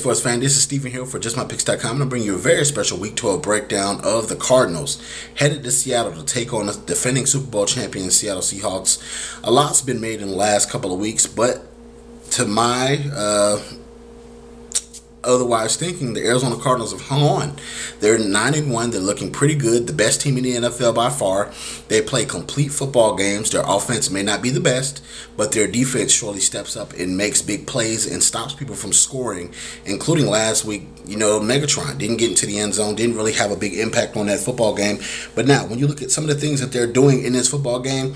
Sports fan, this is Stephen here for JustMyPicks.com. I'm going to bring you a very special Week 12 breakdown of the Cardinals headed to Seattle to take on the defending Super Bowl champion Seattle Seahawks. A lot's been made in the last couple of weeks, but to my otherwise thinking, the Arizona Cardinals have hung on. They're 9-1. They're looking pretty good. The best team in the NFL by far. They play complete football games. Their offense may not be the best, but their defense surely steps up and makes big plays and stops people from scoring, including last week. Megatron didn't get into the end zone, didn't really have a big impact on that football game. But now, when you look at some of the things that they're doing in this football game,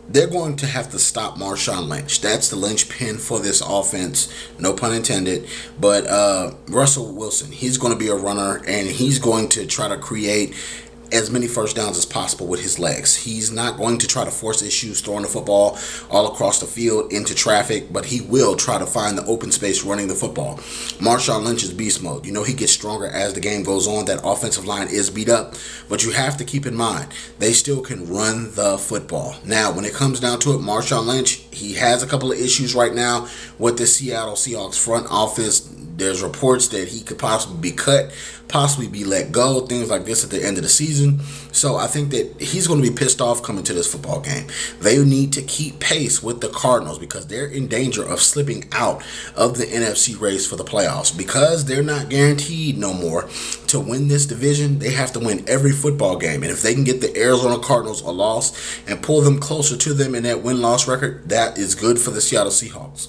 they're going to have to stop Marshawn Lynch. That's the linchpin for this offense, no pun intended. But Russell Wilson, he's going to be a runner, and he's going to try to create as many first downs as possible with his legs. He's not going to try to force issues throwing the football all across the field into traffic, but he will try to find the open space running the football. Marshawn Lynch is beast mode. He gets stronger as the game goes on. That offensive line is beat up, but you have to keep in mind, they still can run the football. Now, when it comes down to it, Marshawn Lynch, he has a couple of issues right now with the Seattle Seahawks front office. There's reports that he could possibly be cut, possibly be let go, things like this at the end of the season. So I think that he's going to be pissed off coming to this football game. They need to keep pace with the Cardinals because they're in danger of slipping out of the NFC race for the playoffs. Because they're not guaranteed no more to win this division, they have to win every football game. And if they can get the Arizona Cardinals a loss and pull them closer to them in that win-loss record, that is good for the Seattle Seahawks.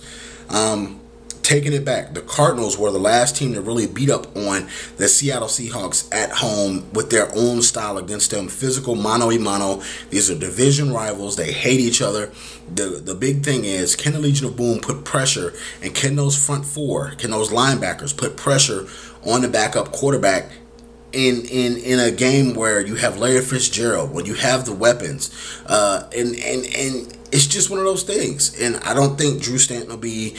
Taking it back, the Cardinals were the last team to really beat up on the Seattle Seahawks at home with their own style against them. Physical, mano-a-mano. These are division rivals. They hate each other. The big thing is, can the Legion of Boom put pressure, and can those front four, can those linebackers put pressure on the backup quarterback in a game where you have Larry Fitzgerald, when you have the weapons, and it's just one of those things. And I don't think Drew Stanton will be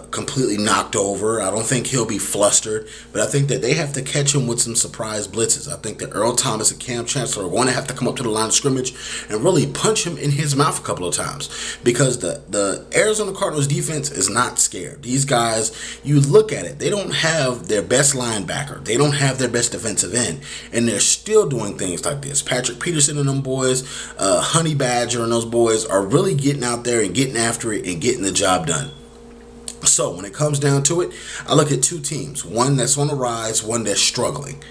completely knocked over. I don't think he'll be flustered. But I think that they have to catch him with some surprise blitzes. I think that Earl Thomas and Cam Chancellor are going to have to come up to the line of scrimmage and really punch him in his mouth a couple of times. Because the Arizona Cardinals defense is not scared. These guys, you look at it, they don't have their best linebacker. They don't have their best defensive end. And they're still doing things like this. Patrick Peterson and them boys, Honey Badger and those boys are really getting out there and getting after it and getting the job done. So when it comes down to it, I look at two teams, one that's on the rise, one that's struggling,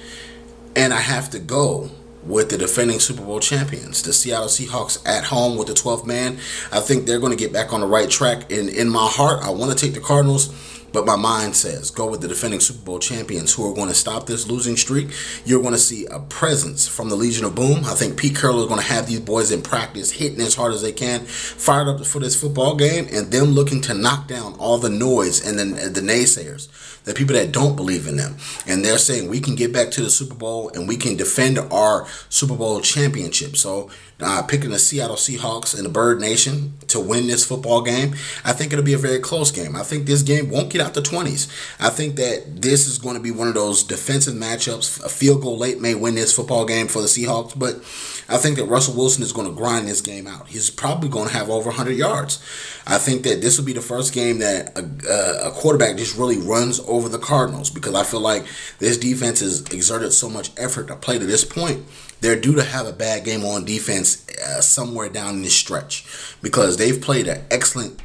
and I have to go with the defending Super Bowl champions, the Seattle Seahawks at home with the 12th man. I think they're going to get back on the right track. In my heart, I want to take the Cardinals, but my mind says go with the defending Super Bowl champions who are going to stop this losing streak. You're going to see a presence from the Legion of Boom. I think Pete Carroll is going to have these boys in practice hitting as hard as they can, fired up for this football game, and them looking to knock down all the noise and the naysayers, the people that don't believe in them. And they're saying we can get back to the Super Bowl and we can defend our Super Bowl championship. So picking the Seattle Seahawks and the Bird Nation to win this football game, I think it'll be a very close game. I think this game won't get out the 20s. I think that this is going to be one of those defensive matchups. A field goal late may win this football game for the Seahawks, but I think that Russell Wilson is going to grind this game out. He's probably going to have over 100 yards. I think that this will be the first game that a quarterback just really runs over the Cardinals, because I feel like this defense has exerted so much effort to play to this point. They're due to have a bad game on defense somewhere down in this stretch, because they've played an excellent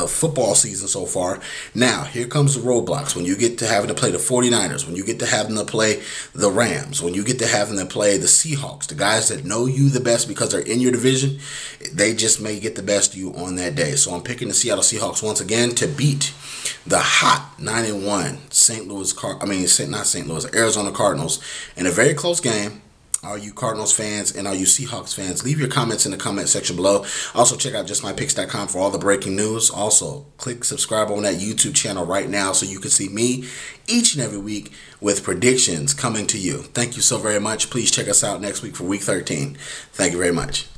football season so far. Now, here comes the roadblocks. When you get to having to play the 49ers, when you get to having to play the Rams, when you get to having to play the Seahawks, the guys that know you the best because they're in your division, they just may get the best of you on that day. So I'm picking the Seattle Seahawks once again to beat the hot 9-1 Arizona Cardinals in a very close game. Are you Cardinals fans and are you Seahawks fans? Leave your comments in the comment section below. Also, check out JustMyPicks.com for all the breaking news. Also, click subscribe on that YouTube channel right now so you can see me each and every week with predictions coming to you. Thank you so very much. Please check us out next week for Week 13. Thank you very much.